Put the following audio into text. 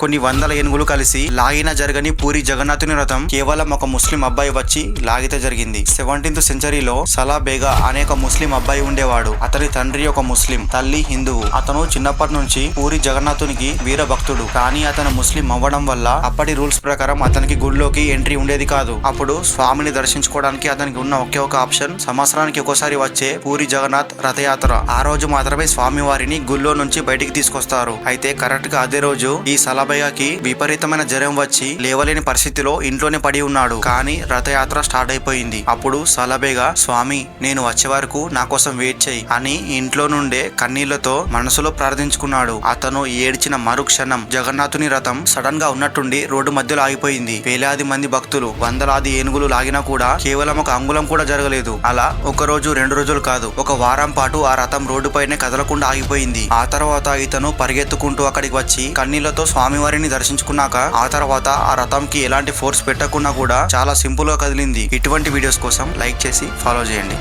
కొన్ని వందల ఏనుగులు కలిసి లాగిన జరగని పూరి జగన్నాథుని రథం కేవలం ఒక ముస్లిం అబ్బాయి వచ్చి లాగితే జరిగింది. 17th సెంచరీలో సలా బేగా అనే ఒక ముస్లిం అబ్బాయి ఉండేవాడు. అతని తండ్రి ఒక ముస్లిం, తల్లి హిందువు. అతను చిన్నప్పటి నుంచి పూరి జగన్నాథునికి వీర భక్తుడు. కానీ అతను ముస్లిం అవ్వడం వల్ల అప్పటి రూల్స్ ప్రకారం అతనికి గుడిలోకి ఎంట్రీ ఉండేది కాదు. అప్పుడు స్వామిని దర్శించుకోవడానికి అతనికి ఉన్న ఒకే ఒక ఆప్షన్ సంవత్సరానికి ఒకసారి వచ్చే పూరి జగన్నాథ్ రథయాత్ర. ఆ రోజు మాత్రమే స్వామి వారిని గుళ్ళో నుంచి బయటికి తీసుకొస్తారు. అయితే కరెక్ట్ గా అదే రోజు ఈ సలాబేగాకి విపరీతమైన జ్వరం వచ్చి లేవలేని పరిస్థితిలో ఇంట్లోనే పడి ఉన్నాడు. కానీ రథయాత్ర స్టార్ట్ అయిపోయింది. అప్పుడు సలాబేగా, స్వామి నేను వచ్చే వరకు నా కోసం వెయిట్ చేయి అని ఇంట్లో నుండే కన్నీళ్లతో మనసులో ప్రార్థించుకున్నాడు. అతను ఏడ్చిన మరుక్షణం జగన్నాథుని రథం సడన్ గా ఉన్నట్టుండి రోడ్డు మధ్యలో ఆగిపోయింది. వేలాది మంది భక్తులు, వందలాది ఏనుగులు లాగినా కూడా కేవలం ఒక అంగుళం కూడా జరగలేదు. అలా ఒక రోజు 2 రోజులు కాదు, ఒక వారం పాటు ఆ రథం రోడ్డుపైనే కదలకుండా ఆగిపోయింది. ఆ తర్వాత ఇతను పరిగెత్తుకుంటూ అక్కడికి వచ్చి కన్నీళ్లతో స్వామివారిని దర్శించుకున్నాక ఆ తర్వాత ఆ రథంకి ఎలాంటి ఫోర్స్ పెట్టకుండా కూడా చాలా సింపుల్ గా కదిలింది. ఇటువంటి వీడియోస్ కోసం లైక్ చేసి ఫాలో చేయండి.